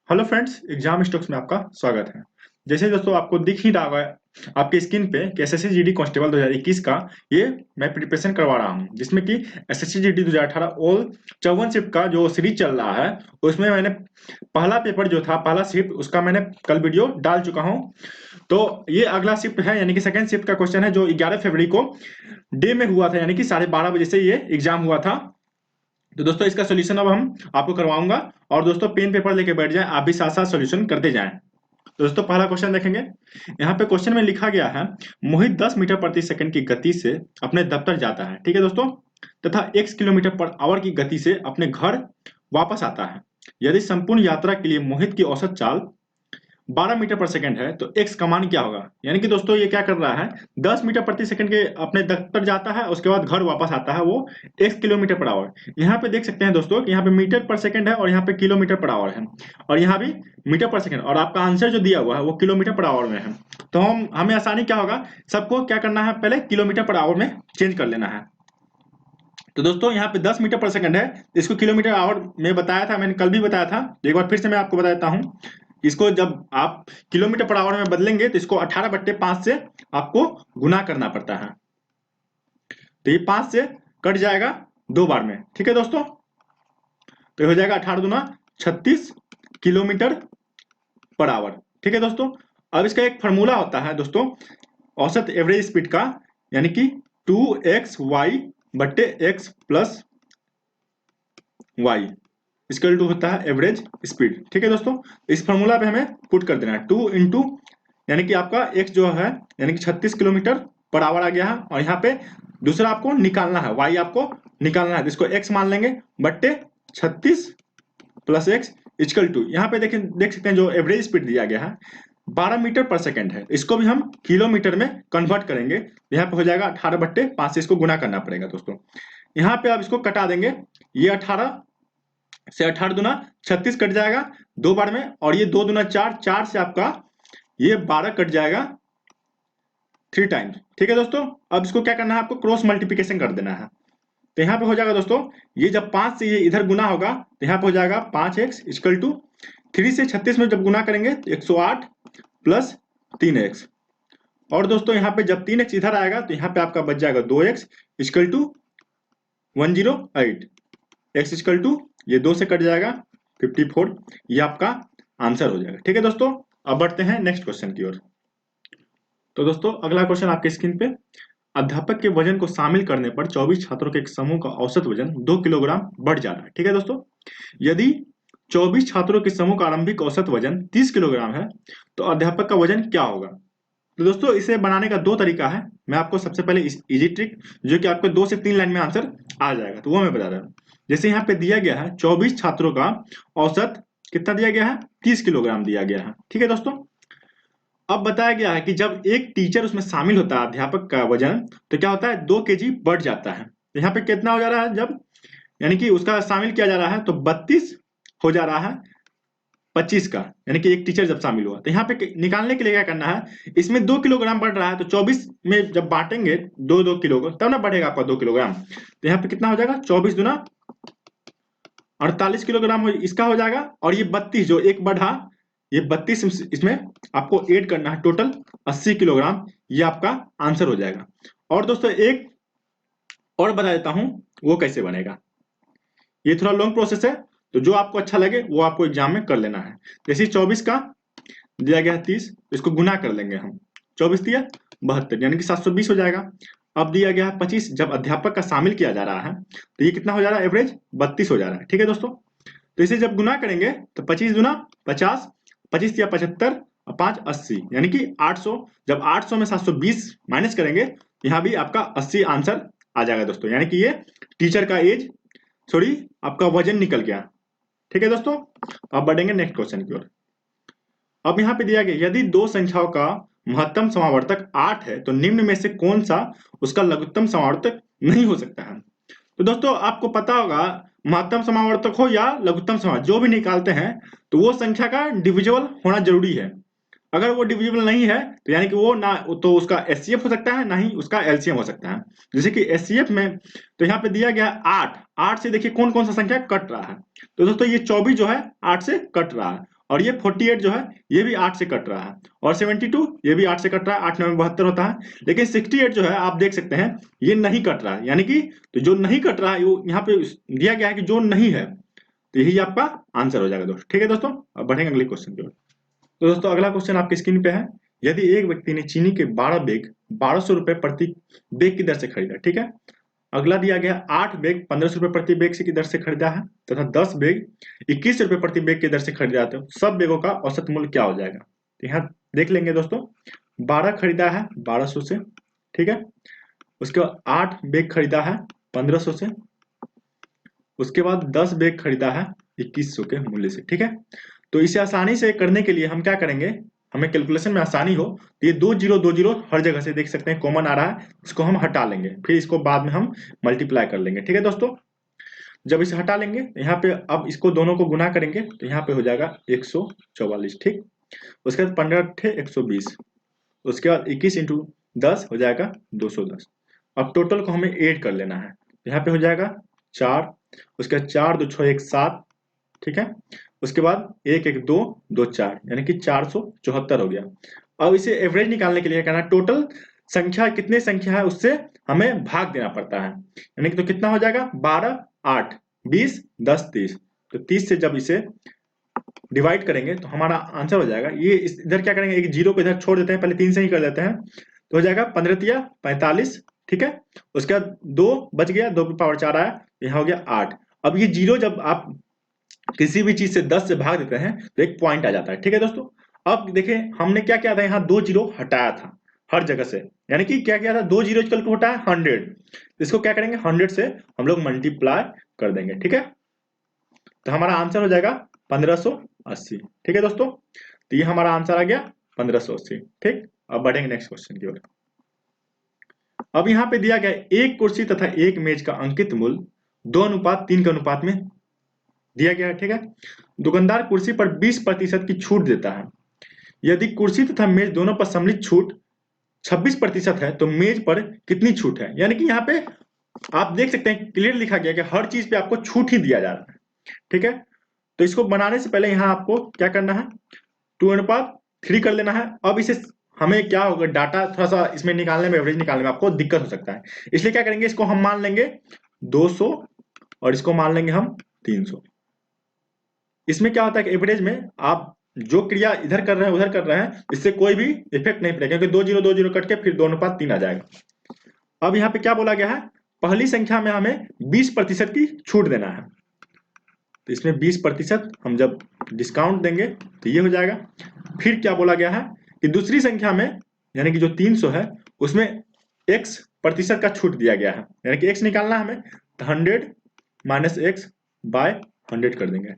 Hello friends, exam stocks में आपका स्वागत है। जैसे दोस्तों आपको दिख ही रहा होगा आपकी स्क्रीन पे कि एसएससी जीडी कांस्टेबल 2021 का ये मैं प्रिपरेशन करवा रहा हूँ, जिसमें कि एसएससी जीडी 2018 ऑल 54 शिफ्ट का जो सीरीज चल रहा है उसमें मैंने पहला पेपर जो था, पहला शिफ्ट उसका मैंने कल वीडियो डाल चुका हूँ। तो ये अगला शिफ्ट है, यानी कि सेकंड शिफ्ट का क्वेश्चन है, जो 11 फरवरी को डे में हुआ था, यानी कि 12:30 बजे से ये एग्जाम हुआ था। तो दोस्तों इसका सोल्यूशन अब हम आपको करवाऊंगा, और दोस्तों पेन पेपर लेके बैठ जाएं, आप भी साथ साथ सोल्यूशन करते जाएं। तो दोस्तों पहला क्वेश्चन देखेंगे। यहाँ पे क्वेश्चन में लिखा गया है, मोहित 10 मीटर प्रति सेकंड की गति से अपने दफ्तर जाता है, ठीक है दोस्तों, तथा x किलोमीटर पर आवर की गति से अपने घर वापस आता है। यदि संपूर्ण यात्रा के लिए मोहित की औसत चाल 12 मीटर पर सेकंड है, तो x का मान क्या होगा। यानी कि दोस्तों ये क्या कर रहा है, 10 मीटर प्रति सेकंड के अपने दफ्तर जाता है, उसके बाद घर वापस आता है, वो x किलोमीटर पर आवर। यहाँ पे देख सकते हैं दोस्तों कि यहाँ पे मीटर पर सेकंड है और यहाँ पे किलोमीटर पर आवर है, और यहाँ भी मीटर पर सेकंड, और आपका आंसर जो दिया हुआ है वो किलोमीटर पर आवर में है। तो हमें आसानी क्या होगा, सबको क्या करना है, पहले किलोमीटर पर आवर में चेंज कर लेना है। तो दोस्तों यहाँ पे 10 मीटर पर सेकंड है, इसको किलोमीटर आवर में बताया था, मैंने कल भी बताया था। एक बार फिर से मैं आपको बता देता हूँ। इसको जब आप किलोमीटर पर आवर में बदलेंगे तो इसको 18/5 से आपको गुना करना पड़ता है। तो ये 5 से कट जाएगा 2 बार में, ठीक है दोस्तों। तो ये हो जाएगा 18 दूना 36 किलोमीटर पर आवर, ठीक है दोस्तों। अब इसका एक फॉर्मूला होता है दोस्तों, औसत एवरेज स्पीड का, यानी कि 2xy/x+y इक्वल टू होता है एवरेज स्पीड, ठीक है दोस्तों। इस फॉर्मूला पे हमें पुट कर देना है 2 इंटू, यानी कि आपका x जो है यानी कि 36 किलोमीटर पर आवर आ गया है, और यहाँ पे दूसरा आपको निकालना है, y आपको निकालना है, तो इसको x मान लेंगे बट्टे 36 प्लस x इक्वल टू, यहाँ पे देख सकते हैं जो एवरेज स्पीड दिया गया है 12 मीटर पर सेकंड है, इसको भी हम किलोमीटर में कन्वर्ट करेंगे। यहाँ पे हो जाएगा 18/5 से इसको गुना करना पड़ेगा दोस्तों। यहाँ पे आप इसको कटा देंगे, ये 18 से 18 दूना 36 कट जाएगा 2 बार में, और ये 2 दूना 4, 4 से आपका ये 12 कट जाएगा 3 टाइम्स, ठीक है दोस्तों। अब इसको क्या करना है, आपको क्रॉस मल्टीप्लिकेशन कर देना है। तो यहाँ पे हो जाएगा दोस्तों, ये जब 5 से ये इधर गुना होगा तो यहाँ पे हो जाएगा 5x इक्वल टू 3 से 36 में जब गुना करेंगे तो 108 प्लस 3x, और दोस्तों यहाँ पे जब 3x इधर आएगा तो यहाँ पे आपका बच जाएगा 2x equal to 108, x equal to ये 2 से कट जाएगा 54, ये आपका आंसर हो जाएगा, ठीक है दोस्तों। अब बढ़ते हैं नेक्स्ट क्वेश्चन की ओर। तो दोस्तों अगला क्वेश्चन आपके स्क्रीन पे, अध्यापक के वजन को शामिल करने पर 24 छात्रों के एक समूह का औसत वजन 2 किलोग्राम बढ़ जा रहा है, ठीक है दोस्तों। यदि 24 छात्रों के समूह का आरंभिक औसत वजन 30 किलोग्राम है, तो अध्यापक का वजन क्या होगा। तो दोस्तों इसे बनाने का दो तरीका है, मैं आपको सबसे पहले इजी ट्रिक, जो कि आपके 2 से 3 लाइन में आंसर आ जाएगा, तो वो मैं बता रहा हूँ। जैसे यहाँ पे दिया गया है 24 छात्रों का औसत कितना दिया गया है, 30 किलोग्राम दिया गया है, ठीक है दोस्तों। अब बताया गया है कि जब एक टीचर उसमें शामिल होता है, अध्यापक का वजन, तो क्या होता है 2 केजी बढ़ जाता है। तो यहाँ पे कितना हो जा रहा है, जब यानी कि उसका शामिल किया जा रहा है तो 32 हो जा रहा है 25 का, यानी कि एक टीचर जब शामिल हुआ। तो यहाँ पे निकालने के लिए क्या करना है, इसमें 2 किलोग्राम बढ़ रहा है, तो 24 में जब बांटेंगे 2-2 किलो को, तब ना बढ़ेगा आपका 2 किलोग्राम। तो यहाँ पे कितना हो जाएगा, 24 दूना 48 किलोग्राम इसका हो जाएगा, और ये 32 जो एक बढ़ा, ये 32 इसमें आपको ऐड करना है, टोटल 80 किलोग्राम, ये आपका आंसर हो जाएगा। और दोस्तों एक और बता देता हूं वो कैसे बनेगा, ये थोड़ा लॉन्ग प्रोसेस है, तो जो आपको अच्छा लगे वो आपको एग्जाम में कर लेना है। जैसे 24 का दिया गया है 30, इसको गुना कर लेंगे हम, 24 दिया 72, यानी कि 720 हो जाएगा। अब दिया गया है 25, जब अध्यापक का शामिल किया जा रहा है तो ये कितना हो जा रहा है, एवरेज 32 हो जा रहा है, ठीक है दोस्तों। तो इसे जब गुना करेंगे तो 25 दूना 50, 25 या 75, 5 80, यानी कि 800। जब 800 में 720 माइनस करेंगे तो यहाँ भी आपका 80 आंसर आ जाएगा दोस्तों, यानी कि ये टीचर का एज, सॉरी आपका वजन निकल गया, ठीक है दोस्तों। अब बढ़ेंगे नेक्स्ट क्वेश्चन की ओर। अब यहाँ पे दिया गया, यदि दो संख्याओं का महत्तम समावर्तक 8 है, तो निम्न में से कौन सा उसका लघुत्तम समावर्तक नहीं हो सकता है। तो दोस्तों आपको पता होगा, महत्तम समावर्तक हो या लघुत्तम समावर्तक जो भी निकालते हैं, तो वो संख्या का डिविजिबल होना जरूरी है। अगर वो डिविजिबल नहीं है तो यानी कि वो ना तो उसका एचसीएफ हो सकता है, ना ही उसका एलसीएम हो सकता है। जैसे कि एचसीएफ में तो यहाँ पे दिया गया 8, 8 से देखिए कौन कौन सा संख्या कट रहा है। तो दोस्तों ये 24 जो है 8 से कट रहा है, और ये 48 जो है ये भी 8 से कट रहा है, और 72 ये भी 8 से कट रहा है, 8 9 72 होता है। लेकिन 68 जो है आप देख सकते हैं ये नहीं कट रहा है, यानी कि तो जो नहीं कट रहा है वो यहाँ पे दिया गया है कि जो नहीं है, तो यही आपका आंसर हो जाएगा दोस्तों। ठीक है दोस्तों, अब बढ़ेंगे अगले क्वेश्चन की ओर। तो दोस्तों अगला क्वेश्चन आपकी स्क्रीन पे है, यदि एक व्यक्ति ने चीनी के 12 बैग 1200 रुपए प्रति बैग की दर से खरीदा, ठीक है। अगला दिया गया 8 बैग 1500 रुपए प्रति बैग की दर से खरीदा है, तथा 10 बैग 21 रुपए प्रति बैग की दर से खरीदा है, तो सब बैगों का औसत मूल्य क्या हो जाएगा। तो यहाँ देख लेंगे दोस्तों, 12 खरीदा है 1200 से, ठीक है। उसके बाद 8 बैग खरीदा है 1500 से, उसके बाद 10 बैग खरीदा है 2100 के मूल्य से, ठीक है। तो इसे आसानी से करने के लिए हम क्या करेंगे, हमें कैलकुलेशन में आसानी हो, तो ये 2 0 हर जगह से देख सकते हैं कॉमन आ रहा है, इसको हम हटा लेंगे, फिर इसको बाद में हम मल्टीप्लाई कर लेंगे। ठीक है दोस्तों, जब इसे हटा लेंगे तो यहाँ पे अब इसको दोनों को गुना करेंगे तो यहाँ पे हो जाएगा 144, ठीक। उसके बाद 15 थे 120, उसके बाद 21 इंटू 10 हो जाएगा 210। अब टोटल को हमें ऐड कर लेना है, यहाँ पे हो जाएगा 4, उसके बाद 4 2 6 1 7, ठीक है। उसके बाद 1 1 2 2 4, यानी कि 474 हो गया। अब इसे एवरेज निकालने के लिए करना, टोटल संख्या कितने संख्या है उससे हमें भाग देना पड़ता है, यानी कि तो कितना हो जाएगा 12 8 20 10 30, तो 30 से जब इसे डिवाइड करेंगे तो हमारा आंसर हो जाएगा, ये इधर क्या करेंगे, एक जीरो को इधर छोड़ देते हैं, पहले 3 से ही कर देते हैं, तो हो जाएगा 15 तिया 45, ठीक है। उसके बाद 2 बच गया, 2 की पावर 4 आया, यहाँ हो गया 8। अब ये जीरो जब आप किसी भी चीज से 10 से भाग देते हैं तो एक पॉइंट आ जाता है, ठीक है दोस्तों। अब देखें हमने क्या किया था, यहाँ 2 जीरो हटाया था हर जगह से, यानी कि क्या किया था, 2 जीरो इक्वल टू होता है 100, इसको क्या करेंगे 100 से हम लोग मल्टीप्लाई कर देंगे, ठीक है। तो हमारा आंसर हो जाएगा 1580, ठीक है दोस्तों। तो ये हमारा आंसर आ गया 1580, ठीक। अब बढ़ेंगे नेक्स्ट क्वेश्चन की ओर। अब यहाँ पे दिया गया एक कुर्सी तथा एक मेज का अंकित मूल्य 2:3 के अनुपात में दिया गया है, ठीक है। दुकानदार कुर्सी पर 20% की छूट देता है, यदि कुर्सी तथा मेज दोनों पर सम्मिलित छूट 26% है तो मेज पर कितनी छूट है। यानी कि यहाँ पे आप देख सकते हैं क्लियर लिखा गया कि हर चीज पे आपको छूट ही दिया जा रहा है, ठीक है। तो इसको बनाने से पहले यहाँ आपको क्या करना है, 2:3 कर लेना है। अब इसे हमें क्या होगा, डाटा थोड़ा सा इसमें निकालने में, एवरेज निकालने में आपको दिक्कत हो सकता है, इसलिए क्या करेंगे, इसको हम मान लेंगे 200 और इसको मान लेंगे हम 300। इसमें क्या होता है कि एवरेज में आप जो क्रिया इधर कर रहे हैं उधर कर रहे हैं, इससे कोई भी इफेक्ट नहीं पड़ेगा, क्योंकि 2 0 कट के फिर 2:3 आ जाएगा। अब यहाँ पे क्या बोला गया है, पहली संख्या में हमें 20% की छूट देना है, तो इसमें 20% हम जब डिस्काउंट देंगे तो ये हो जाएगा। फिर क्या बोला गया है कि दूसरी संख्या में, यानी कि जो 300 है उसमें x% का छूट दिया गया है, यानी कि x निकालना हमें, तो 100 माइनस एक्स बाय 100 कर देंगे।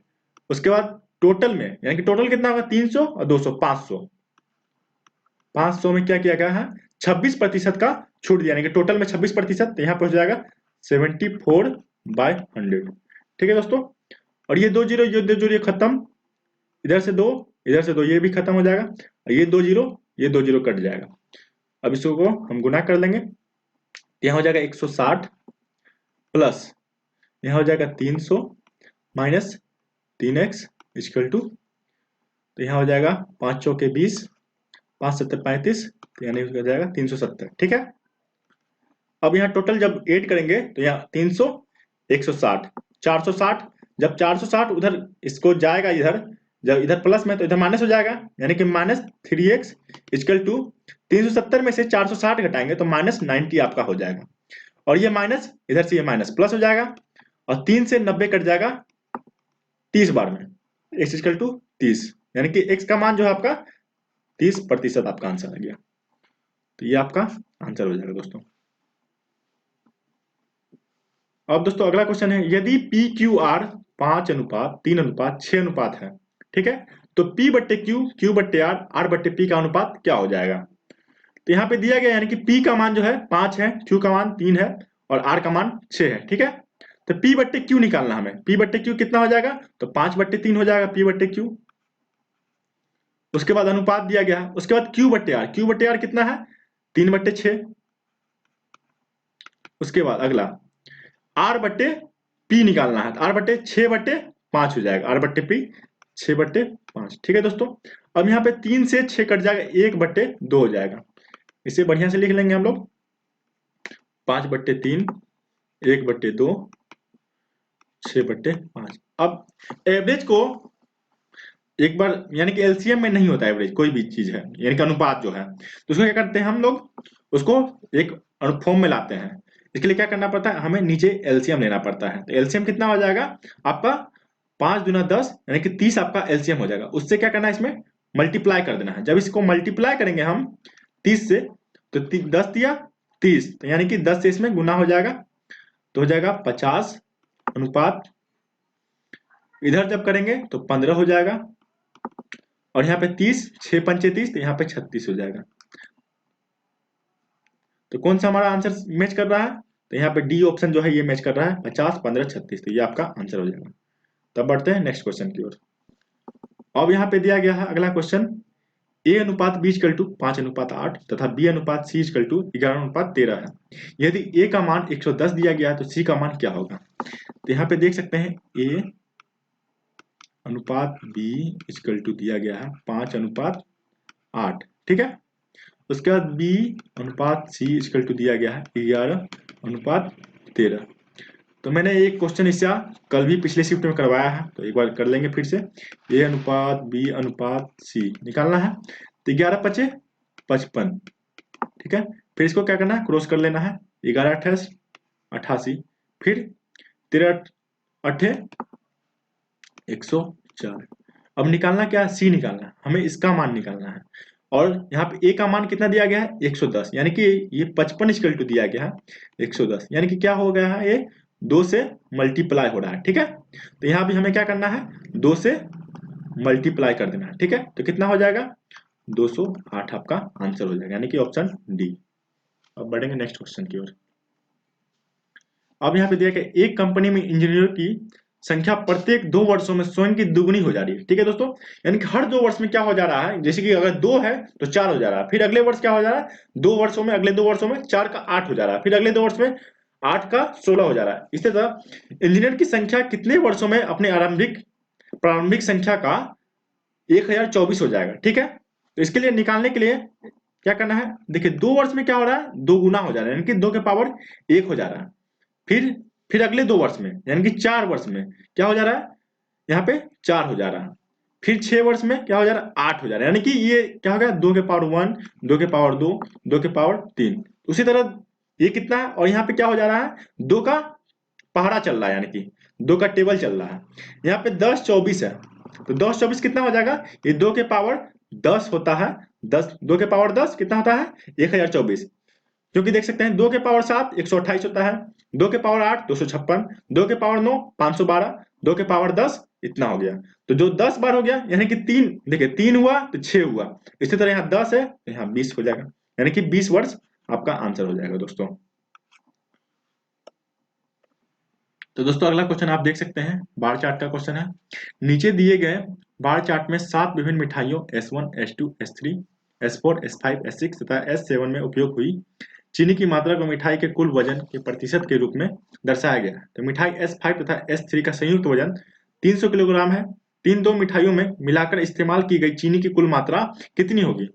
उसके बाद टोटल में, यानी कि टोटल कितना होगा 300 और 200 500, 500 में क्या किया गया है 26% का छूट दिया, यानी कि टोटल में 26%, तो यहाँ पर हो जाएगा 74/100, ठीक है दोस्तों। और ये 2 जीरो ये 2 जीरो खत्म, इधर से 2 इधर से 2 ये भी खत्म हो जाएगा, ये 2 जीरो कट जाएगा। अब इसको हम गुना कर लेंगे, यहाँ हो जाएगा 160 प्लस यहाँ हो जाएगा 300 माइनस 3x इक्वल टू, तो यहाँ हो जाएगा 5 चौके 20 5 7 35, यानी हो जाएगा 370, ठीक है। अब यहाँ टोटल जब ऐड करेंगे तो यहाँ 300 160 460, जब 460 उधर इसको जाएगा इधर, जब इधर प्लस में तो इधर माइनस हो जाएगा, यानी कि माइनस 3x इक्वल टू 370 में से 460 घटाएंगे तो माइनस 90 आपका हो जाएगा, और ये माइनस इधर से ये माइनस प्लस हो जाएगा, और 3 से 90 कट जाएगा 30 बार में, x इक्वल टू 30, यानी कि x का मान जो है आपका 30% आपका आंसर आ गया। तो ये आपका आंसर हो जाएगा दोस्तों। अब दोस्तों अगला क्वेश्चन है, यदि पी क्यू आर 5:3:6 है, ठीक है, तो P बट्टे Q बट्टे R बट्टे P का अनुपात क्या हो जाएगा। तो यहाँ पे दिया गया, यानी कि P का मान जो है 5 है, Q का मान 3 है और R का मान 6 है, ठीक है। तो P बट्टे Q निकालना हमें, P बट्टे Q कितना हो जाएगा, तो 5/3 हो जाएगा P बट्टे Q। उसके बाद अनुपात दिया गया, उसके बाद Q बट्टे R कितना है 3/6। उसके बाद अगला R बट्टे P निकालना है, R बट्टे 6/5 हो जाएगा, R बट्टे P 6/5। ठीक है दोस्तों, अब यहाँ पे 3 से 6 कट जाएगा, 1/2 हो जाएगा। इसे बढ़िया से लिख लेंगे हम लोग, 5/3, 1/2, 6/5। अब एवरेज को एक बार यानी कि एलसीएम में नहीं होता एवरेज, कोई भी चीज है यानी कि अनुपात जो है, तो उसको क्या करते हैं हम लोग, उसको एक फॉर्म में लाते हैं। इसके लिए क्या करना पड़ता है, हमें नीचे एलसीएम लेना पड़ता है। तो एलसीएम कितना हो जाएगा आपका, 5×10 यानी कि 30 आपका एलसीएम हो जाएगा। उससे क्या करना है, इसमें मल्टीप्लाई कर देना है। जब इसको मल्टीप्लाई करेंगे हम 30 से, तो 10 दिया 30, तो यानी कि 10 से इसमें गुना हो जाएगा, तो हो जाएगा 50 इधर जब करेंगे तो 15 हो जाएगा, और यहाँ पे 30, 6×5 30, तो यहाँ पे 36 हो जाएगा। तो कौन सा हमारा आंसर मैच कर रहा है, तो यहाँ पे डी ऑप्शन जो है ये मैच कर रहा है, 50, 15, 36। तो ये आपका आंसर हो जाएगा। तब बढ़ते हैं नेक्स्ट क्वेश्चन की ओर। अब यहाँ पे दिया गया है अगला क्वेश्चन, A/B=5:8 तथा B/C=11:13 है। यदि A का मान 110 दिया गया है तो C का मान क्या होगा। तो यहाँ पे देख सकते हैं A/B दिया गया है 5:8, ठीक है। उसके बाद B/C दिया गया है 11:13। तो मैंने एक क्वेश्चन इससे कल भी पिछले शिफ्ट में करवाया है, तो एक बार कर लेंगे फिर से। A/B/C निकालना है, तो 11×5 = 55, ठीक है। फिर इसको क्या करना है, क्रॉस कर लेना है, 11×8 = 88, फिर 13×8 = 104। अब निकालना क्या है, C निकालना है, हमें इसका मान निकालना है। और यहाँ पे A का मान कितना दिया गया है, 110, यानी कि ये 55 दिया गया है 110, यानी कि क्या हो गया है, ये 2 से मल्टीप्लाई हो रहा है, ठीक है। तो यहाँ भी हमें क्या करना है, 2 से मल्टीप्लाई कर देना है, ठीक है। तो कितना हो जाएगा, 208 आपका आंसर हो जाएगा, यानी कि ऑप्शन डी। अब बढ़ेंगे नेक्स्ट क्वेश्चन की ओर। अब यहाँ पे दिया गया, एक कंपनी में इंजीनियर की संख्या प्रत्येक 2 वर्षों में स्वयं की दुगुनी हो जा रही है, ठीक है दोस्तों। यानी कि हर 2 वर्ष में क्या हो जा रहा है, जैसे कि अगर 2 है तो 4 हो जा रहा है, फिर अगले वर्ष क्या हो जा रहा है, 2 वर्षों में, अगले 2 वर्षों में 4 का 8 हो जा रहा है, फिर अगले 2 वर्ष में 8 का 16 हो जा रहा है। इसी तरह इंजीनियर की संख्या कितने वर्षों में अपने प्रारंभिक संख्या का 1024 हो जाएगा, ठीक है। तो इसके लिए निकालने के लिए क्या करना है, देखिए 2 वर्ष में क्या हो रहा है, 2 गुना हो जा रहा है, यानी कि 2 के पावर 1 हो जा रहा है। फिर अगले 2 वर्ष में यानी कि 4 वर्ष में क्या हो जा रहा है, यहाँ पे 4 हो जा रहा है। फिर 6 वर्ष में क्या हो जा रहा है, 8 हो जा रहा है, यानी कि ये क्या हो गया, 2 के पावर 1, 2 के पावर 2, 2 के पावर 3। उसी तरह ये कितना है, और यहाँ पे क्या हो जा रहा है, 2 का पहाड़ा चल रहा है, यानी कि 2 का टेबल चल रहा है। यहाँ पे 10, 24 है, तो 10, 24 कितना हो जाएगा, ये 2 के पावर 10 होता है, 2 के पावर 10 कितना होता है, 1024। क्योंकि देख सकते हैं 2 के पावर 7 128 होता है, 2 के पावर 8 256, 2 के पावर 9 512, 2 के पावर 10 इतना हो गया। तो जो 10 बार हो गया, यानी कि 3, देखिए 3 हुआ तो 6 हुआ, इसी तरह यहाँ 10 है तो यहाँ 20 हो जाएगा, यानी कि 20 वर्ष आपका आंसर हो जाएगा दोस्तों। तो दोस्तों अगला क्वेश्चन आप देख सकते हैं, बार चार्ट का क्वेश्चन है। नीचे दिए गए बार चार्ट में 7 विभिन्न मिठाइयों S1, S2, S3, S4, S5, S6 तथा S7 में उपयोग हुई चीनी की मात्रा को मिठाई के कुल वजन के प्रतिशत के रूप में दर्शाया गया है। तो मिठाई S5 तथा S3 का संयुक्त वजन 300 किलोग्राम है। दो मिठाइयों में मिलाकर इस्तेमाल की गई चीनी की कुल मात्रा कितनी होगी।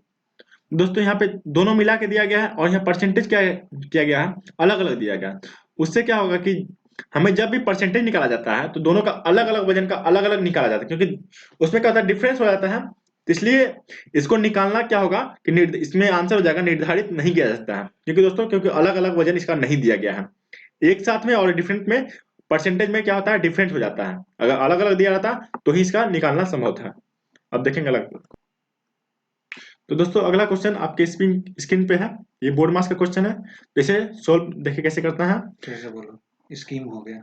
दोस्तों यहाँ पे दोनों मिला के दिया गया है, और यहाँ परसेंटेज क्या किया गया है, अलग अलग दिया गया है। उससे क्या होगा कि हमें जब भी परसेंटेज निकाला जाता है तो दोनों का अलग अलग वजन का अलग अलग निकाला जाता है, क्योंकि उसमें क्या होता है, डिफरेंस हो जाता है। तो इसलिए इसको निकालना क्या होगा कि इसमें आंसर हो जाएगा निर्धारित नहीं किया जा सकता है, क्योंकि दोस्तों क्योंकि अलग अलग वजन इसका नहीं दिया गया है। एक साथ में और डिफरेंट में परसेंटेज में क्या होता है, डिफरेंट हो जाता है। अगर अलग अलग दिया रहता तो ही इसका निकालना संभव था। अब देखेंगे अलग। तो दोस्तों अगला क्वेश्चन आपके स्क्रीन पे है, ये बोर्ड मास का क्वेश्चन है। जैसे सोल्व देखिए कैसे करता है, कैसे बोलो, स्कीम हो गया।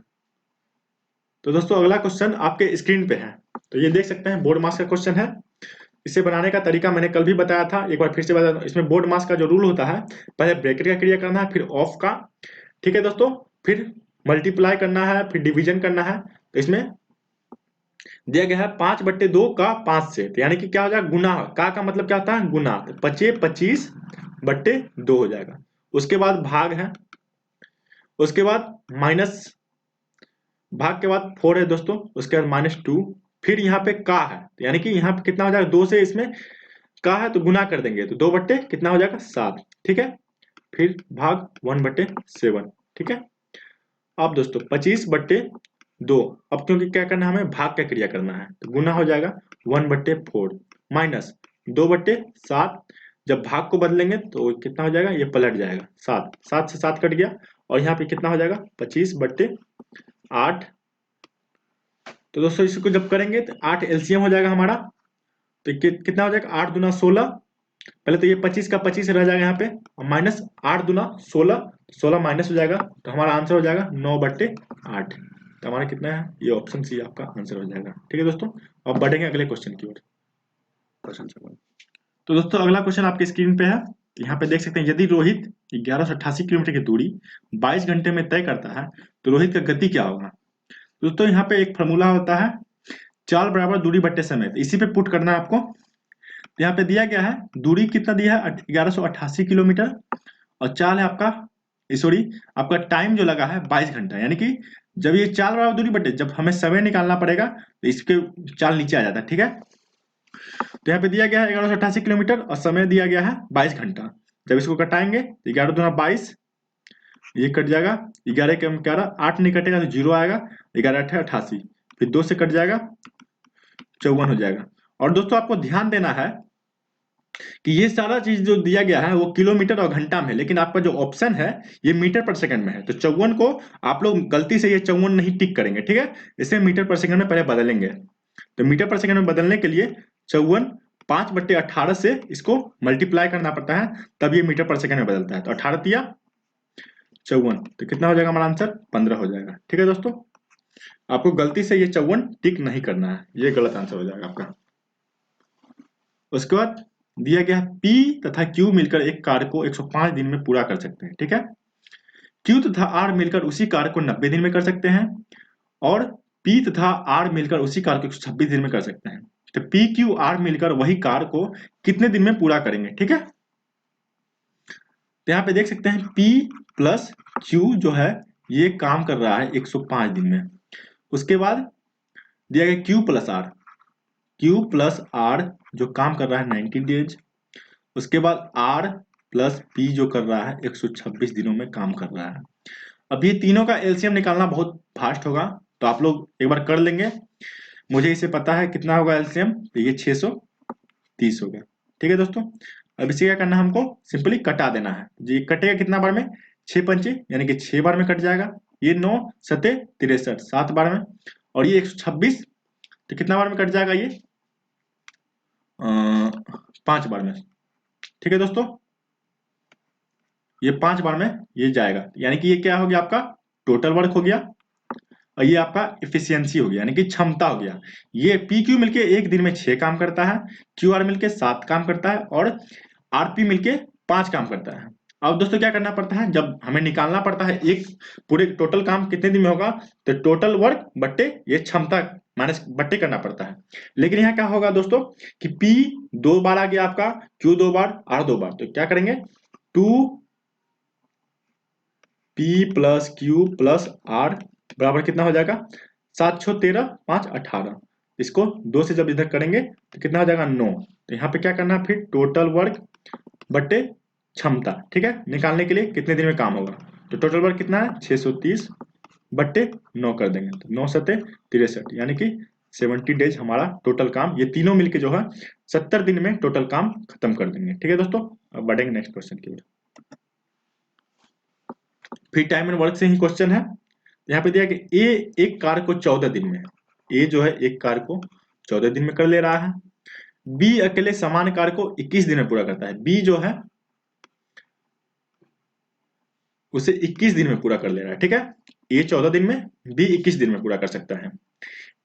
तो दोस्तों अगला क्वेश्चन आपके स्क्रीन पे है, तो ये देख सकते हैं बोर्ड मास का क्वेश्चन है। इसे बनाने का तरीका मैंने कल भी बताया था, एक बार फिर से बता दूं। इसमें बोर्ड मास का जो रूल होता है, पहले ब्रैकेट का क्रिया करना है, फिर ऑफ का, ठीक है दोस्तों, फिर मल्टीप्लाई करना है, फिर डिवीजन करना है। तो इसमें दिया गया है 5/2 का 5 से, तो यानी कि क्या हो जाएगा, गुना का मतलब क्या होता है, गुना। तो 25/2 हो जाएगा। उसके बाद भाग है, उसके बाद माइनस, भाग के बाद 4 है दोस्तों, उसके बाद -2, फिर यहाँ पे का है, तो यानी कि यहाँ पे कितना हो जाएगा, 2 से इसमें का है तो गुना कर देंगे, तो 2 बट्टे कितना हो जाएगा 7, ठीक है। फिर भाग 1/7, ठीक है। अब दोस्तों 25/2, अब क्योंकि क्या करना है, हमें भाग का क्रिया करना है, तो गुना हो जाएगा 1/4 माइनस 2/7, जब भाग को बदलेंगे तो कितना हो जाएगा, ये पलट जाएगा 7, 7 से 7 कट गया, और यहाँ पे कितना हो जाएगा 25/8। तो दोस्तों इसको जब करेंगे तो 8 एलसीएम हो जाएगा हमारा, तो कितना हो जाएगा 8 दूना 16, पहले तो ये 25 का 25 रह जाएगा यहाँ पे, और माइनस 8 दूना 16, 16 माइनस हो जाएगा, तो हमारा आंसर हो जाएगा 9/8। तो हमारा कितना है, ये ऑप्शन सी आपका आंसर हो जाएगा, ठीक है दोस्तों। अब बढ़ेंगे अगले क्वेश्चन की ओर। क्वेश्चन से तो दोस्तों अगला क्वेश्चन आपके स्क्रीन पे है, यहाँ पे देख सकते हैं, यदि रोहित 1188 किलोमीटर की दूरी 22 घंटे में तय करता है तो रोहित का गति क्या होगा। दोस्तों यहाँ पे एक फॉर्मूला होता है, चाल बराबर दूरी बट्टे समय, तो इसी पे पुट करना है आपको। तो यहाँ पे दिया गया है, दूरी कितना दिया है 1188 किलोमीटर, और चाल है आपका, सॉरी आपका टाइम जो लगा है 22 घंटा, यानी कि जब ये चाल बराबर दूरी बटे, जब हमें समय निकालना पड़ेगा तो इसके चाल नीचे आ जाता है, ठीक है। तो यहाँ पे दिया गया है 1188 किलोमीटर और समय दिया गया है 22 घंटा। जब इसको कटाएंगे तो 11 दूना 22, ये कट जाएगा, 11 के 11, 8 नहीं कटेगा तो 0 आएगा, 11 8 88, फिर 2 से कट जाएगा, 54 हो जाएगा। और दोस्तों आपको ध्यान देना है कि ये सारा चीज जो दिया गया है वो किलोमीटर और घंटा में है, लेकिन आपका जो ऑप्शन है ये मीटर पर सेकंड में है, तो 54 को आप लोग गलती से ये 54 नहीं टिक करेंगे, ठीक है। इसे मीटर पर सेकंड में पहले बदलेंगे, तो मीटर पर सेकंड में बदलने के लिए 54 5/18 से इसको मल्टीप्लाई करना पड़ता है, तब ये मीटर पर सेकंड में बदलता है। तो 18 तिया 54, तो कितना हो जाएगा हमारा आंसर 15 हो जाएगा, ठीक है दोस्तों। आपको गलती से ये 54 टिक नहीं करना है, ये गलत आंसर हो जाएगा आपका। उसके बाद दिया गया है P तथा Q मिलकर एक कार्य को 105 दिन में पूरा कर सकते हैं, ठीक है। Q तथा R मिलकर उसी कार्य को 90 दिन में कर सकते हैं, और P तथा R मिलकर उसी कार्य को 126 दिन में कर सकते हैं। तो P Q R मिलकर वही कार्य को कितने दिन में पूरा करेंगे, ठीक है। तो यहाँ पे देख सकते हैं P प्लस Q जो है ये काम कर रहा है 105 दिन में। उसके बाद दिया गया Q प्लस R जो काम कर रहा है 90 डेज। उसके बाद R प्लस P जो कर रहा है 126 दिनों में काम कर रहा है। अब ये तीनों का एलसीएम निकालना बहुत फास्ट होगा, तो आप लोग एक बार कर लेंगे। मुझे इसे पता है कितना होगा एलसीएम, तो ये 630 हो गया, ठीक है दोस्तों। अब इसे क्या करना है, हमको सिंपली कटा देना है। ये कटेगा कितना बार में, 6 पंचे यानी कि 6 बार में कट जाएगा। ये 9 सते 63 7 बार में, और ये 126 तो कितना बार में कट जाएगा, ये 5 बार में, ठीक है दोस्तों। ये 5 बार में ये जाएगा, यानी कि ये क्या हो गया आपका टोटल वर्क हो गया, और ये आपका इफिशियंसी हो गया यानी कि क्षमता हो गया। ये पी क्यू मिलके एक दिन में 6 काम करता है, क्यू आर मिलके 7 काम करता है, और आरपी मिलके 5 काम करता है। अब दोस्तों क्या करना पड़ता है, जब हमें निकालना पड़ता है एक पूरे टोटल काम कितने दिन में होगा, तो टोटल वर्क बट्टे ये क्षमता माइनस बट्टे करना पड़ता है। लेकिन यहाँ क्या होगा दोस्तों कि P 2 बार आ गया आपका, Q 2 बार, R 2 बार, तो क्या करेंगे 2P plus Q plus R बराबर कितना हो जाएगा 7 6 13 5 18। इसको 2 से जब इधर करेंगे तो कितना हो जाएगा 9। तो यहाँ पे क्या करना है, फिर टोटल वर्क बट्टे क्षमता, ठीक है, निकालने के लिए कितने दिन में काम होगा। तो टोटल वर्क कितना है 630 बट्टे 9 कर देंगे, तो 9 सते 63 यानी कि 70 डेज हमारा टोटल काम, ये तीनों मिलके जो है 70 दिन में टोटल काम खत्म कर देंगे, ठीक है दोस्तों। अब बढ़ेंगे नेक्स्ट क्वेश्चन की ओर। फिर टाइम एंड वर्क से ही क्वेश्चन है। यहाँ पे दिया कि ए एक कार्य को 14 दिन में, ए जो है एक कार्य को 14 दिन में कर ले रहा है, बी अकेले समान कार्य को 21 दिन में पूरा करता है। बी जो है उसे 21 दिन में पूरा कर ले रहा है, ठीक है। ए 14 दिन में, बी 21 दिन में पूरा कर सकता है।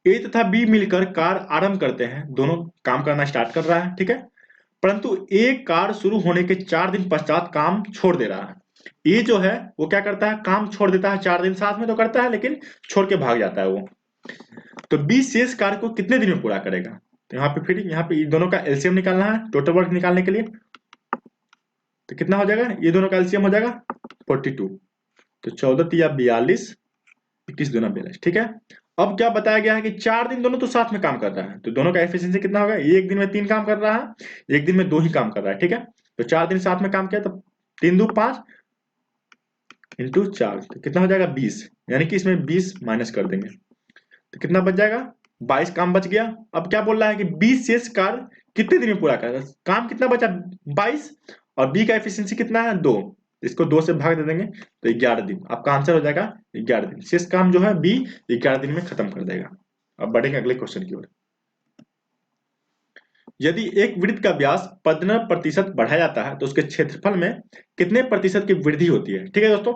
ए तथा बी मिलकर कार्य आरंभ करते हैं, दोनों काम करना स्टार्ट कर रहा है, ठीक है। परंतु ए कार्य शुरू होने के 4 दिन पश्चात काम छोड़ दे रहा है। ए जो है वो क्या करता है, काम छोड़ देता है, 4 दिन साथ में तो करता है लेकिन छोड़ के भाग जाता है वो। तो बी शेष कार्य को कितने दिन में पूरा करेगा। तो यहाँ पे फिर यहाँ पे दोनों का एलसीएम निकालना है टोटल वर्क निकालने के लिए। तो कितना हो जाएगा, ये दोनों का एलसीएम हो जाएगा 42। तो 14 तिया 42, 21 दूना 42, ठीक है। अब क्या बताया गया है कि 4 दिन दोनों तो साथ में काम कर रहा है, तो दोनों का एफिशिएंसी कितना होगा, ये एक दिन में 3 काम कर रहा है, एक दिन में 2 ही काम कर रहा है, ठीक है। तो 4 दिन साथ में काम किया तो 3 2 5 इंटू 4, तो कितना हो जाएगा 20, यानी कि इसमें 20 माइनस कर देंगे तो कितना बच जाएगा, 22 काम बच गया। अब क्या बोल रहा है कि 20 शेष कार्य कितने दिन में पूरा करेगा, काम कितना बचा 22, और बी का एफिशिएंसी कितना है 2, इसको 2 से भाग दे देंगे तो 11 दिन, आपका आंसर हो जाएगा 11 दिन। शेष काम जो है बी 11 दिन में खत्म कर देगा। अब बढ़ेंगे अगले क्वेश्चन की ओर। यदि एक वृत्त का व्यास 15% बढ़ाया जाता है तो उसके क्षेत्रफल में कितने प्रतिशत की वृद्धि होती है, ठीक है दोस्तों।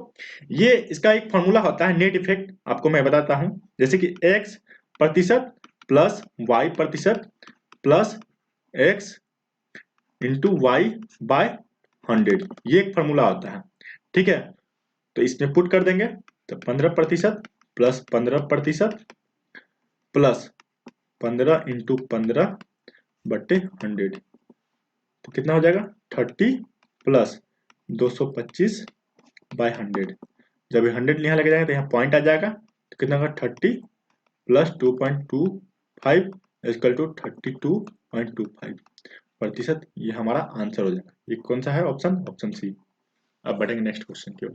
ये इसका एक फॉर्मूला होता है नेट इफेक्ट, आपको मैं बताता हूं, जैसे कि x प्रतिशत प्लस y प्रतिशत plus x into y by 100, ये एक फॉर्मूला होता है, ठीक है। तो इसमें पुट कर देंगे तो 15% प्लस 15% प्लस 15 इंटू 15 बट्टे 100, तो कितना हो जाएगा 30 प्लस 225 बाय 100। जब ये 100 यहाँ लग जाएगा तो यहाँ पॉइंट आ जाएगा, तो कितना होगा 30 प्लस 2.25 इक्वल टू 32.25 प्रतिशत, ये हमारा आंसर हो जाएगा। ये कौन सा है ऑप्शन, ऑप्शन सी। अब बढ़ेंगे नेक्स्ट क्वेश्चन की ओर।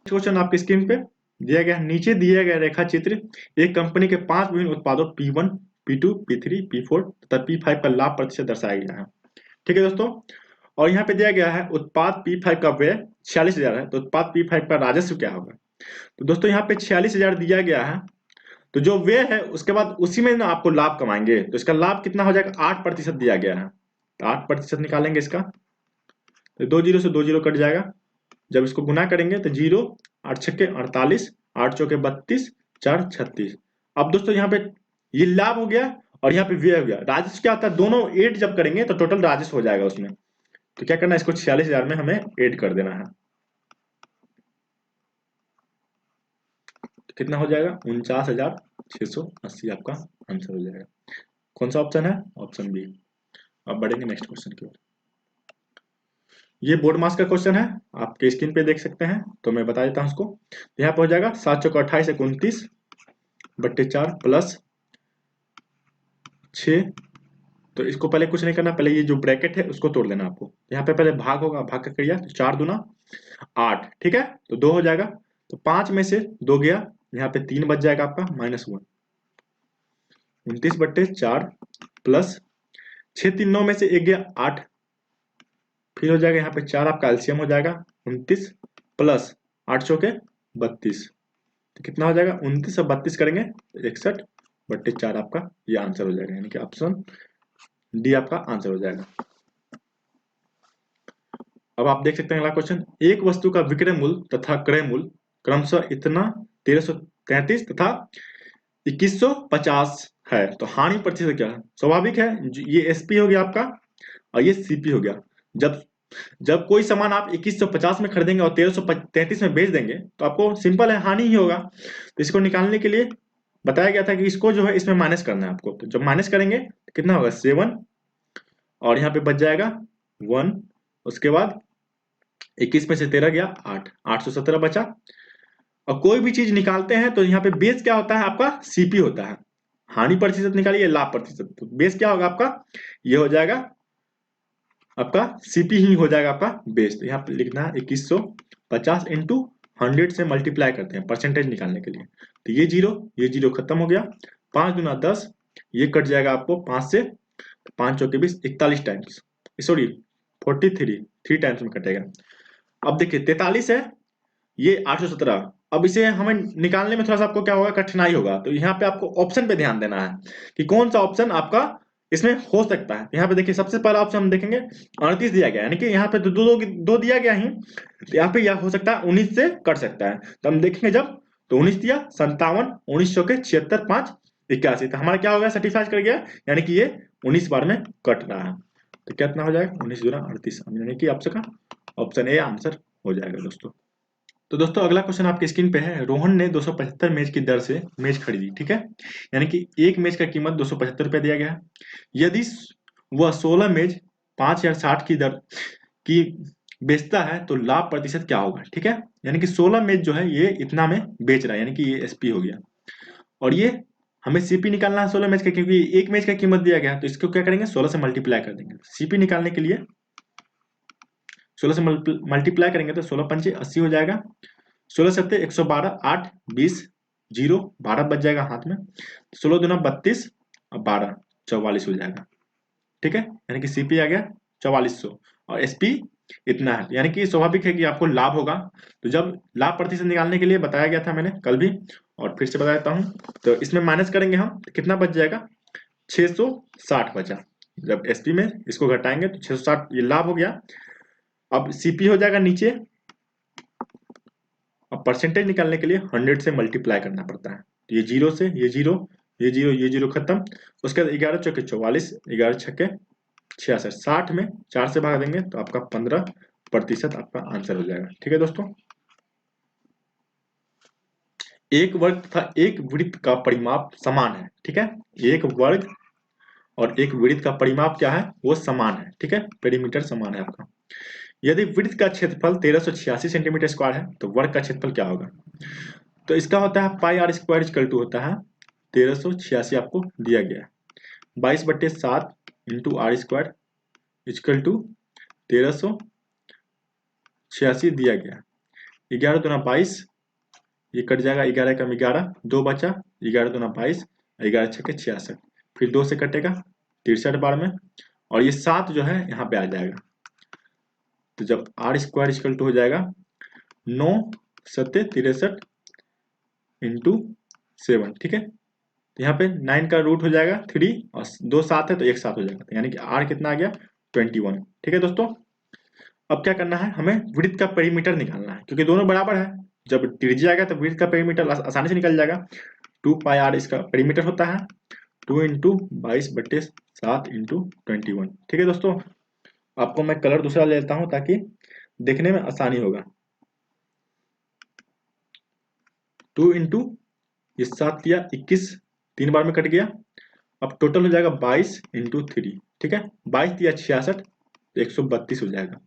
क्वेश्चन आपकी स्क्रीन पे दिया गया है, नीचे दिया गया रेखा चित्र एक कंपनी के 5 विभिन्न उत्पादों P1 P2 P3 P4 तथा P5 का लाभ प्रतिशत दर्शाया गया है, ठीक है दोस्तों। और यहाँ पे दिया गया है उत्पाद P5 का व्यय 46,000 है, तो उत्पाद P5 का राजस्व क्या होगा। तो दोस्तों यहाँ पे 46,000 दिया गया है, तो जो व्यय है उसके बाद उसी में ना आपको लाभ कमाएंगे, तो इसका लाभ कितना हो जाएगा 8% दिया गया है, तो 8% निकालेंगे इसका, तो 2 जीरो से 2 जीरो कट जाएगा, जब इसको गुना करेंगे तो 0 8 छक्के 48 8 चौके 32 4 36। अब दोस्तों यहाँ पे ये लाभ हो गया और यहाँ पे व्यय हो गया, राजस्व क्या होता है, दोनों ऐड जब करेंगे तो टोटल राजस्व हो जाएगा उसमें। तो क्या करना है, इसको 46,000 में हमें ऐड कर देना है, तो कितना हो जाएगा 49,680 आपका आंसर हो जाएगा। कौन सा ऑप्शन है, ऑप्शन बी। अब बढ़ेंगे नेक्स्ट क्वेश्चन की ओर। ये बोर्ड मास का क्वेश्चन है, आपके स्क्रीन पे देख सकते हैं, तो मैं बता देता हूं उसको। यहाँ पे हो जाएगा 7 चौका 28 29 बट्टे 4 प्लस 6, तो इसको पहले कुछ नहीं करना, पहले ये जो ब्रैकेट है उसको तोड़ देना आपको। यहाँ पे पहले भाग होगा, भाग का क्रिया, तो 4 दूना 8, ठीक है, तो 2 हो जाएगा, तो 5 में से 2 गया, यहाँ पे 3 बच जाएगा आपका -1, 29 बट्टे 4 प्लस 6 3 9 में से 1 गया 8, फिर हो जाएगा यहाँ पे 4 आपका एलसीएम हो जाएगा 29 प्लस 8 चौके 32, तो कितना हो जाएगा 29 और 32 करेंगे 61 बट्टे 4 आपका ये आंसर हो जाएगा, यानी कि ऑप्शन डी आपका आंसर हो जाएगा। अब आप देख सकते हैं अगला क्वेश्चन, एक वस्तु का विक्रय मूल्य तथा क्रय मूल्य क्रमशः इतना 1333 तथा 2150 है, तो हानि प्रतिशत क्या है, स्वाभाविक है ये एसपी हो गया आपका और ये सीपी हो गया। जब जब कोई सामान आप 2150 में खरीदेंगे और 1333 में बेच देंगे तो आपको सिंपल है हानि ही होगा। तो इसको निकालने के लिए बताया गया था कि इसको जो है इसमें माइनस करना है आपको, तो जब माइनस करेंगे तो कितना होगा 7 और यहाँ पे बच जाएगा 1, उसके बाद 21 में से 13 गया 8, 817 बचा। और कोई भी चीज निकालते हैं तो यहाँ पे बेस क्या होता है आपका सीपी होता है, हानि प्रतिशत निकालिए लाभ प्रतिशत, तो बेस क्या होगा आपका ये हो जाएगा आपका सीपी ही हो जाएगा आपका बेस। तो यहाँ पे लिखना है 2150 इंटू 100 से मल्टीप्लाई करते हैं परसेंटेज निकालने के लिए, तो ये जीरो खत्म हो गया, 5 दूना 10, ये कट जाएगा आपको 5 से, 5 चौके 20 41 टाइम्स, सॉरी 43 3 टाइम्स में कटेगा। अब देखिए 43 है, ये 817, अब इसे हमें निकालने में थोड़ा सा आपको क्या होगा कठिनाई होगा, तो यहाँ पे आपको ऑप्शन पे ध्यान देना है कि कौन सा ऑप्शन आपका इसमें हो सकता है। यहाँ पे देखिए सबसे पहला ऑप्शन हम देखेंगे 38 दिया गया, यानी कि यहाँ पे दो दिया गया ही, तो यहाँ पे यह हो सकता है 19 से कट सकता है, तो हम देखेंगे जब, तो 19 दिया 57 19 चौके 76 5 81, तो हमारा क्या हो गया सर्टिफाइड कर गया, यानी कि ये 19 बार में कट रहा है, तो कितना हो जाएगा 19 दूना 38, यानी कि आपका ऑप्शन ए आंसर हो जाएगा दोस्तों। तो दोस्तों अगला क्वेश्चन आपकी स्क्रीन पे है, रोहन ने 275 मेज की दर से मेज खरीदी, ठीक है, यानी कि एक मेज का कीमत 275 रुपया दिया गया है। यदि वह 16 मेज 5060 की दर की बेचता है तो लाभ प्रतिशत क्या होगा, ठीक है, यानी कि 16 मेज जो है ये इतना में बेच रहा है, यानी कि ये एसपी हो गया, और ये हमें सीपी निकालना है 16 मैच का, क्योंकि एक मैच का कीमत दिया गया है, तो इसको क्या करेंगे 16 से मल्टीप्लाई कर देंगे। सीपी निकालने के लिए 16 से मल्टीप्लाई करेंगे तो 16 पंचे 80 हो जाएगा, 16 सत्ते 112, 8 20 0 12 बच जाएगा हाथ में, 16 दूना 32 और 12 44 हो जाएगा। ठीक है, यानी कि सीपी आ गया 4400 और एसपी इतना है। यानी कि स्वाभाविक है कि आपको लाभ होगा। तो जब लाभ प्रतिशत निकालने के लिए बताया गया था मैंने कल भी, और फिर से बता देता हूं, तो इसमें माइनस करेंगे हम तो कितना बच जाएगा 660 बचा। जब एसपी में इसको घटाएंगे तो 660 ये लाभ हो गया। अब सीपी हो जाएगा नीचे। अब परसेंटेज निकालने के लिए 100 से मल्टीप्लाई करना पड़ता है। ये जीरो से ये जीरो, ये जीरो, ये जीरो खत्म। उसके बाद 11 चौके 44, 11 छक्के 66, 60 में 4 से भाग देंगे तो आपका 15% आपका आंसर हो जाएगा। ठीक है दोस्तों, एक वर्ग तथा एक वृत्त का परिमाप समान है। ठीक है, एक वर्ग और एक वृत्त का परिमाप क्या है, वो समान है। ठीक है, पेरीमीटर समान है आपका। यदि वृत्त का क्षेत्रफल 1386 सेंटीमीटर स्क्वायर है तो वर्ग का क्षेत्रफल क्या होगा। तो इसका होता है pi r square equal to होता है 1386 आपको दिया गया है, 22/7 into r square equal to 1386 दिया गया। 11 दूना 22, ये कट जाएगा, 11 कम 11 2 बचा, 11 दूना 22, 11 छक्के 66, फिर 2 से कटेगा 63 बार में, और ये 7 जो है यहाँ पे आ जाएगा। तो जब आर स्क्वायर इक्वल टू हो जाएगा 9 सत्ते 63 इंटू 7। ठीक है, तो यहाँ पे 9 का रूट हो जाएगा 3 और 2 7 है तो 1 7 हो जाएगा, यानी कि आर कितना आ गया 21। ठीक है दोस्तों, अब क्या करना है, हमें वृत्त का पेरीमीटर निकालना है, क्योंकि दोनों बराबर है। जब त्रिज्या आएगा तो वृत्त का पेरीमीटर आसानी से निकल जाएगा। 2 पाई आर इसका पेरीमीटर होता है, 2 इंटू 22/7 इंटू 21। ठीक है दोस्तों, आपको मैं कलर दूसरा ले लेता हूं ताकि देखने में आसानी होगा। 2 इंटू ये 7 दिया 21, 3 बार में कट गया। अब टोटल हो जाएगा 22 इंटू 3। ठीक है, 22 दिया 66 तो 132 हो जाएगा।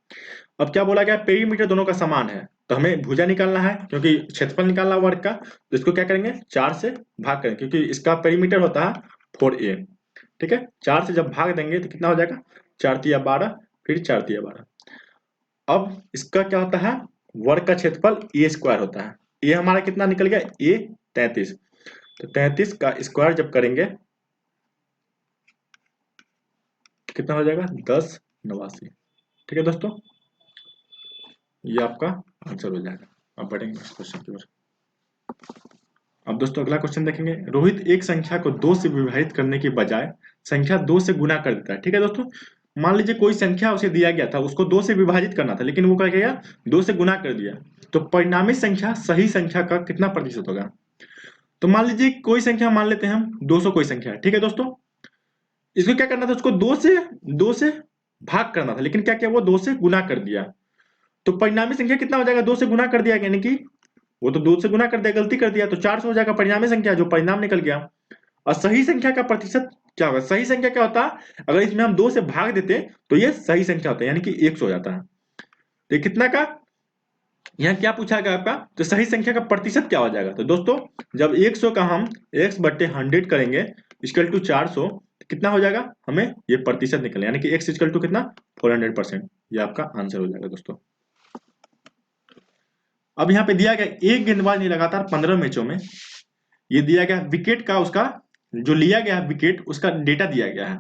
अब क्या बोला गया, पेरीमीटर दोनों का समान है, तो हमें भुजा निकालना है, क्योंकि क्षेत्रफल निकालना वर्ग का। तो इसको क्या करेंगे 4 से भाग करेंगे, क्योंकि इसका पेरीमीटर होता है 4a। ठीक है, 4 से जब भाग देंगे तो कितना हो जाएगा 4 तिया 12, फिर 4 तिया 12। अब इसका क्या होता है, वर्ग का क्षेत्रफल ए स्क्वायर होता है। ए हमारा कितना निकल गया, ए 33। तो 33 का स्क्वायर जब करेंगे कितना हो जाएगा 1089। ठीक है दोस्तों, ये आपका आंसर हो जाएगा। अब बढ़ेंगे इस क्वेश्चन की ओर। अब दोस्तों अगला क्वेश्चन देखेंगे। रोहित एक संख्या को 2 से विभाजित करने के बजाय संख्या 2 से गुना कर देता है। ठीक है दोस्तों, मान लीजिए कोई संख्या उसे दिया गया था, उसको 2 से विभाजित करना था, लेकिन वो क्या किया 2 से गुना कर दिया। तो परिणामी संख्या सही संख्या का कितना प्रतिशत होगा। तो मान लीजिए कोई संख्या मान लेते हैं हम 200 कोई संख्या है। ठीक है दोस्तों, इसको क्या करना था, उसको 2 से भाग करना था, लेकिन क्या किया वो 2 से गुना कर दिया। तो परिणामी संख्या कितना हो जाएगा, 2 से गुना कर दिया, यानी कि वो तो 2 से गुना कर दिया, गलती कर दिया, तो 400 हो जाएगा परिणामी संख्या, जो परिणाम निकल गया। और सही संख्या का प्रतिशत क्या होगा, सही संख्या क्या होता है, अगर इसमें हम 2 से भाग देते तो ये सही संख्या होता है, यानी कि 100 हो जाता है। तो कितना का यहाँ क्या पूछा गया आपका, तो सही संख्या का प्रतिशत क्या हो जाएगा। तो दोस्तों जब 100 का हम x/100 करेंगे इक्वल टू 400, तो कितना हो जाएगा, हमें ये प्रतिशत निकले, यानी कि x इक्वल टू कितना 400%। ये आपका आंसर हो जाएगा दोस्तों। अब यहाँ पे दिया गया एक गेंदबाज ने लगातार 15 मैचों में, ये दिया गया विकेट का, उसका जो लिया गया है विकेट उसका डेटा दिया गया है।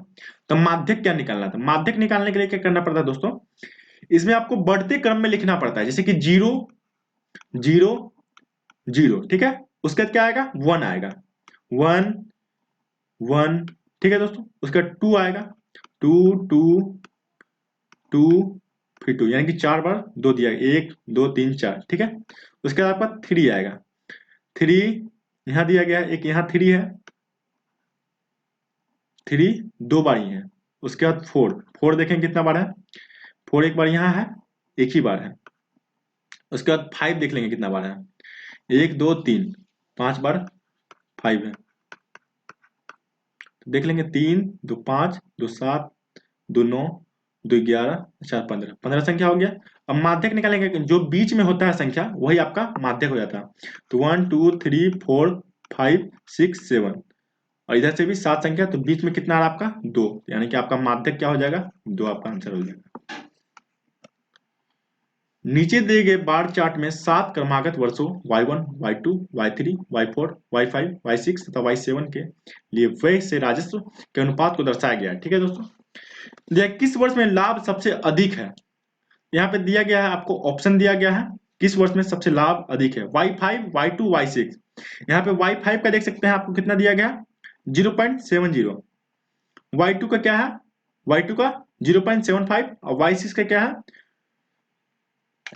तो माध्यक क्या निकालना था, माध्यक निकालने के लिए क्या करना पड़ता है दोस्तों, इसमें आपको बढ़ते क्रम में लिखना पड़ता है, जैसे कि 0 0 0। ठीक है, उसके बाद क्या आएगा 1 आएगा, 1 1। ठीक है दोस्तों, उसका 2 आएगा, 2 2 2 फिर 2, यानी कि 4 बार 2 दिया, 1 2 3 4। ठीक है, उसके बाद आपका 3 आएगा, 3 यहाँ दिया गया है, एक यहाँ 3 है, 3 2 बार ही है। उसके बाद 4 4 देखें कितना बार है, 4 एक बार यहाँ है, एक ही बार है। उसके बाद 5 देख लेंगे कितना बार है, 1 2 3 5 बार 5 है। देख लेंगे 3 2 5 2 7 2 9 2 11 4 15 15 संख्या हो गया। अब माध्यक निकालेंगे, जो बीच में होता है संख्या वही आपका माध्यक हो जाता है। तो 1 2 3 4 5 6 7 और इधर से भी 7 संख्या, तो बीच में कितना आ रहा है आपका 2, यानी कि आपका माध्यक क्या हो जाएगा 2, आपका आंसर हो जाएगा। नीचे दिए गए बार चार्ट में 7 क्रमागत वर्षों y1, y2, y3, y4, y5, y6 तथा y7 के लिए व्यय से राजस्व के अनुपात को दर्शाया गया है। ठीक है दोस्तों, देखिए किस वर्ष में लाभ सबसे अधिक है, यहाँ पे दिया गया है, आपको ऑप्शन दिया गया है किस वर्ष में सबसे लाभ अधिक है, y5, y2, y6। यहाँ पे y5 का देख सकते हैं आपको कितना दिया गया 0.70, y2 का क्या है, y2 का 0.75 और y6 का क्या है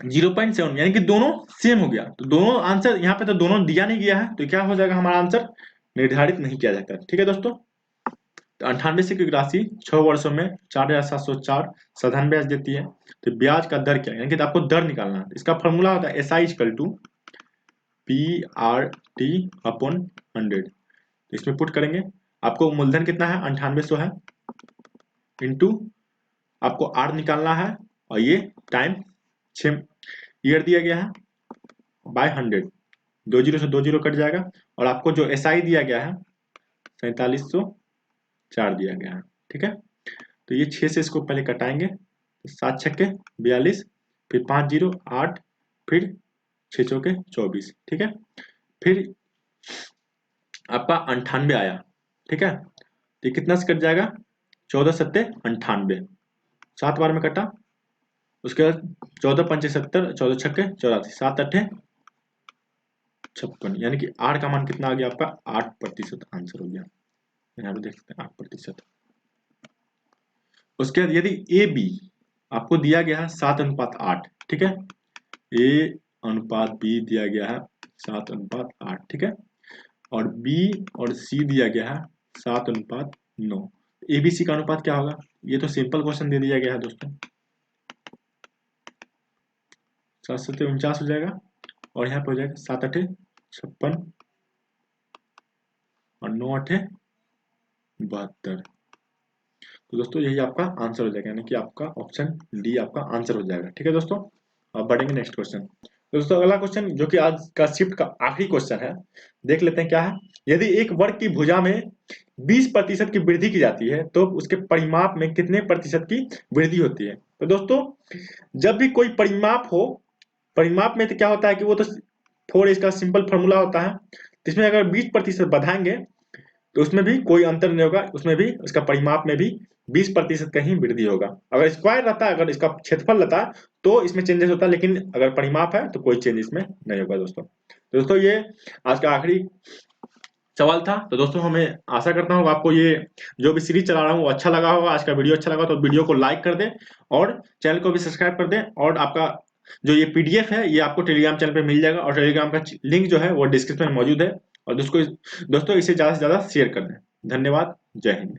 0.7, यानी कि दोनों सेम हो गया। तो दोनों आंसर यहाँ पे तो दोनों दिया नहीं गया है, तो क्या हो जाएगा हमारा आंसर निर्धारित नहीं किया जाता। ठीक है दोस्तों, तो 98 से की राशि 6 वर्षों में 4704 साधारण ब्याज देती है। तो ब्याज का दर क्या है, यानी कि आपको दर निकालना है। इसका फॉर्मूला होता है SI equal to PRT upon 100। तो इसमें पुट करेंगे, आपको मूलधन कितना है 9800 है, इंटू आपको R निकालना है और ये टाइम 6 ईयर दिया गया है बाय 100, 2 जीरो से 2 जीरो कट जाएगा और आपको जो SI दिया गया है 4704 दिया गया है। ठीक है, तो ये 6 से इसको पहले कटाएंगे, 7 छक्के 42, फिर 5 जीरो 8, फिर 6 चौके 24। ठीक है, फिर आपका 98 आया। ठीक है, तो ये कितना से कट जाएगा 14 सत्ते 98, 7 बार में कटा, उसके बाद 14 पंचे 70, 14 छक्के 84, 7 अट्ठे 56, यानी कि R का मान कितना आ गया आपका 8% आंसर हो गया। यहाँ पे देख सकते हैं 8%। उसके बाद यदि ए बी आपको दिया गया है 7:8, ठीक है, ए अनुपात बी दिया गया है 7:8, ठीक है, और बी और सी दिया गया है 7:9, ए बी सी का अनुपात क्या होगा, ये तो सिंपल क्वेश्चन दे दिया गया है दोस्तों, 7 सत्ते 49 हो जाएगा और यहाँ पे हो जाएगा 7 अट्ठे 56 और 9 अट्ठे 72। तो दोस्तों यही आपका आंसर हो जाएगा, यानी कि आपका ऑप्शन डी आपका आंसर हो जाएगा। ठीक है दोस्तों, अब बढ़ेंगे नेक्स्ट क्वेश्चन। दोस्तों अगला क्वेश्चन जो कि आज का शिफ्ट का आखिरी क्वेश्चन है, देख लेते हैं क्या है। यदि एक वर्ग की भुजा में 20% की वृद्धि की जाती है तो उसके परिमाप में कितने प्रतिशत की वृद्धि होती है। तो दोस्तों जब भी कोई परिमाप हो, परिमाप में तो क्या होता है कि वो तो थोड़ा इसका सिंपल फॉर्मूला होता है, इसमें अगर 20% बढ़ाएंगे तो उसमें भी कोई अंतर नहीं होगा, उसमें भी उसका परिमाप में भी 20% का ही वृद्धि होगा। अगर स्क्वायर रहता है, अगर इसका क्षेत्रफल रहता है तो इसमें चेंजेस होता है, लेकिन अगर परिमाप है तो कोई चेंज इसमें नहीं होगा दोस्तों। तो दोस्तों ये आज का आखिरी सवाल था। तो दोस्तों हमें आशा करता हूँ आपको ये जो भी सीरीज चला रहा हूँ वो अच्छा लगा होगा, आज का वीडियो अच्छा लगा तो वीडियो को लाइक कर दें और चैनल को भी सब्सक्राइब कर दें। और आपका जो ये PDF है ये आपको टेलीग्राम चैनल पे मिल जाएगा और टेलीग्राम का लिंक जो है वो डिस्क्रिप्शन में मौजूद है। और दोस्तों इसे ज़्यादा से ज़्यादा शेयर कर दें। धन्यवाद, जय हिंद।